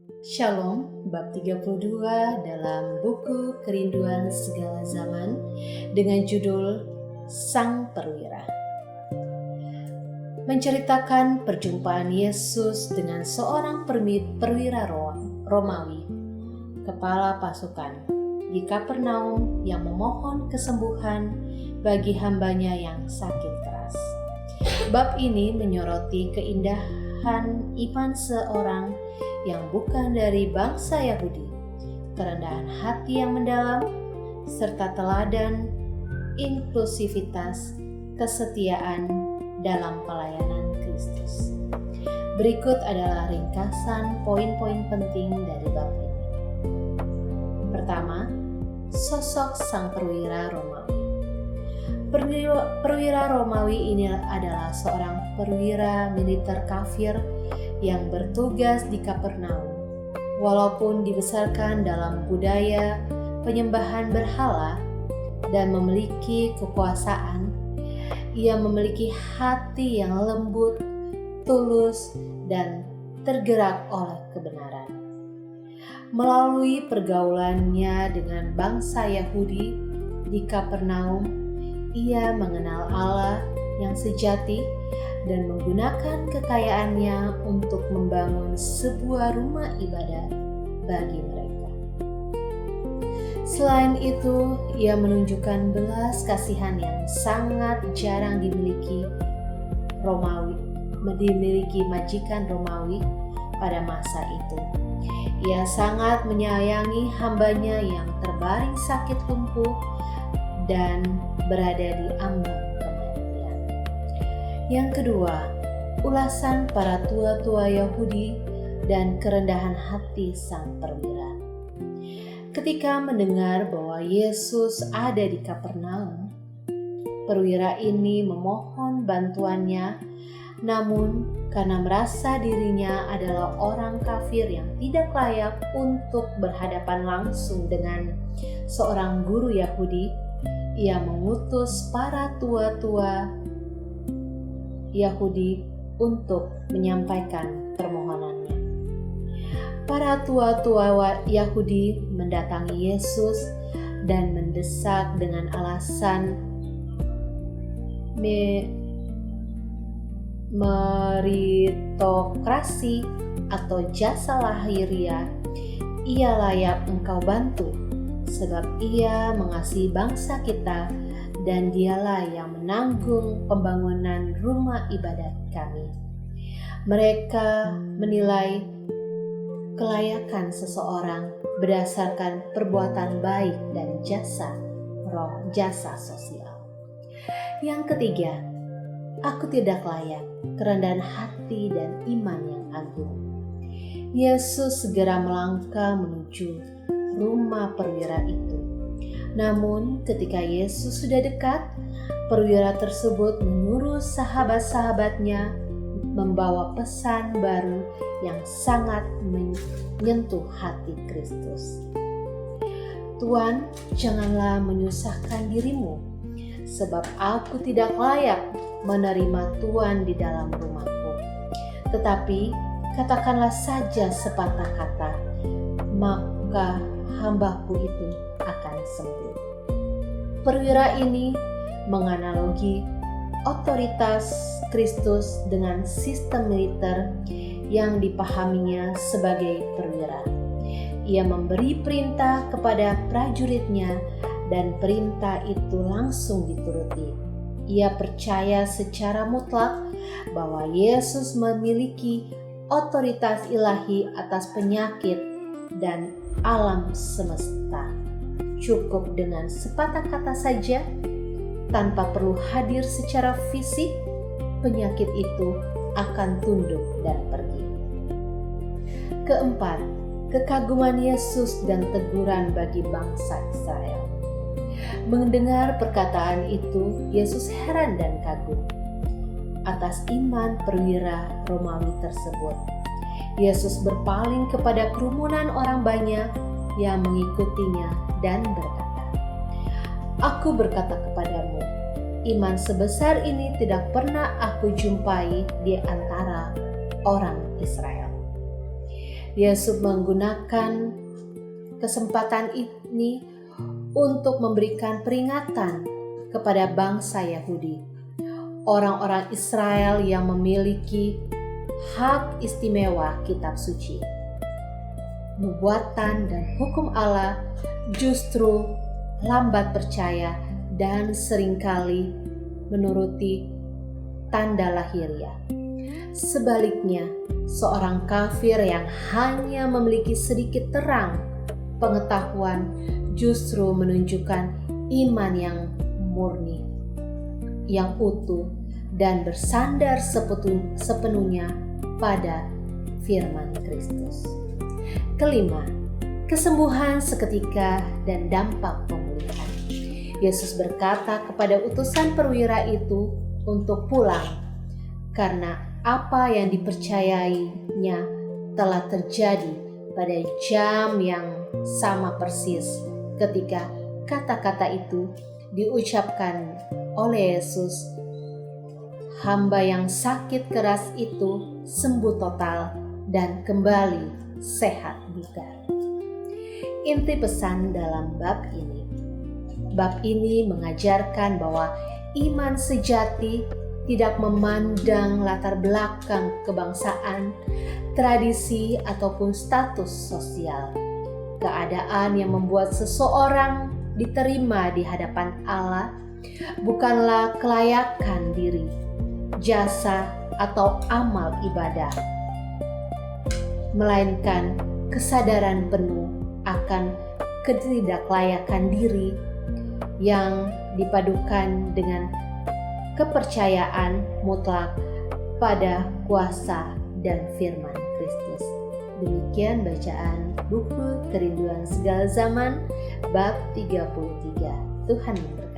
Shalom, bab 32 dalam buku Kerinduan Segala Zaman dengan judul Sang Perwira. Menceritakan perjumpaan Yesus dengan seorang perwira Romawi, kepala pasukan di Kapernaum yang memohon kesembuhan bagi hambanya yang sakit keras. Bab ini menyoroti keindahan iman seorang yang bukan dari bangsa Yahudi, kerendahan hati yang mendalam, serta teladan, inklusivitas, kesetiaan dalam pelayanan Kristus. Berikut adalah ringkasan poin-poin penting dari bab ini. Pertama, sosok sang perwira Romawi. Perwira Romawi ini adalah seorang perwira militer kafir yang bertugas di Kapernaum. Walaupun dibesarkan dalam budaya penyembahan berhala dan memiliki kekuasaan, ia memiliki hati yang lembut, tulus, dan tergerak oleh kebenaran. Melalui pergaulannya dengan bangsa Yahudi di Kapernaum, ia mengenal Allah yang sejati dan menggunakan kekayaannya untuk membangun sebuah rumah ibadat bagi mereka. Selain itu, ia menunjukkan belas kasihan yang sangat jarang dimiliki majikan Romawi pada masa itu. Ia sangat menyayangi hambanya yang terbaring sakit lumpuh dan berada di ambang kematian. Yang kedua, ulasan para tua-tua Yahudi dan kerendahan hati sang perwira. Ketika mendengar bahwa Yesus ada di Kapernaum, perwira ini memohon bantuannya, namun karena merasa dirinya adalah orang kafir yang tidak layak untuk berhadapan langsung dengan seorang guru Yahudi, ia mengutus para tua-tua Yahudi untuk menyampaikan permohonannya. Para tua-tua Yahudi mendatangi Yesus dan mendesak dengan alasan meritokrasi atau jasa lahiriah. Ia layak engkau bantu, sebab ia mengasihi bangsa kita dan dialah yang menanggung pembangunan rumah ibadat kami. Mereka menilai kelayakan seseorang berdasarkan perbuatan baik dan jasa sosial. Yang ketiga, aku tidak layak, kerendahan hati dan iman yang agung. Yesus segera melangkah menuju rumah perwira itu. Namun ketika Yesus sudah dekat, perwira tersebut menyuruh sahabat-sahabatnya membawa pesan baru yang sangat menyentuh hati Kristus. Tuan, janganlah menyusahkan dirimu, sebab aku tidak layak menerima Tuan di dalam rumahku. Tetapi katakanlah saja sepatah kata, maka hambaku itu akan sembuh. Perwira ini menganalogi otoritas Kristus dengan sistem militer yang dipahaminya sebagai perwira. Ia memberi perintah kepada prajuritnya dan perintah itu langsung dituruti. Ia percaya secara mutlak bahwa Yesus memiliki otoritas ilahi atas penyakit dan alam semesta. Cukup dengan sepatah kata saja, tanpa perlu hadir secara fisik, penyakit itu akan tunduk dan pergi. Keempat, kekaguman Yesus dan teguran bagi bangsa Israel. Mendengar perkataan itu, Yesus heran dan kagum atas iman perwira Romawi tersebut. Yesus berpaling kepada kerumunan orang banyak yang mengikutinya dan berkata, "Aku berkata kepadamu, iman sebesar ini tidak pernah aku jumpai di antara orang Israel." Yesus menggunakan kesempatan ini untuk memberikan peringatan kepada bangsa Yahudi, orang-orang Israel yang memiliki hak istimewa kitab suci. Nubuatan dan hukum Allah justru lambat percaya dan seringkali menuruti tanda lahiriah. Sebaliknya, seorang kafir yang hanya memiliki sedikit terang pengetahuan justru menunjukkan iman yang murni, yang utuh, dan bersandar sepenuhnya pada firman Kristus. Kelima, kesembuhan seketika dan dampak pemulihan. Yesus berkata kepada utusan perwira itu untuk pulang karena apa yang dipercayainya telah terjadi pada jam yang sama persis ketika kata-kata itu diucapkan oleh Yesus. Hamba yang sakit keras itu sembuh total dan kembali sehat bugar. Inti pesan dalam bab ini mengajarkan bahwa iman sejati tidak memandang latar belakang kebangsaan, tradisi, ataupun status sosial. Keadaan yang membuat seseorang diterima di hadapan Allah bukanlah kelayakan diri, jasa, atau amal ibadah, melainkan kesadaran penuh akan ketidaklayakan diri yang dipadukan dengan kepercayaan mutlak pada kuasa dan firman Kristus. Demikian bacaan buku Kerinduan Segala Zaman bab 33. Tuhan memberkati.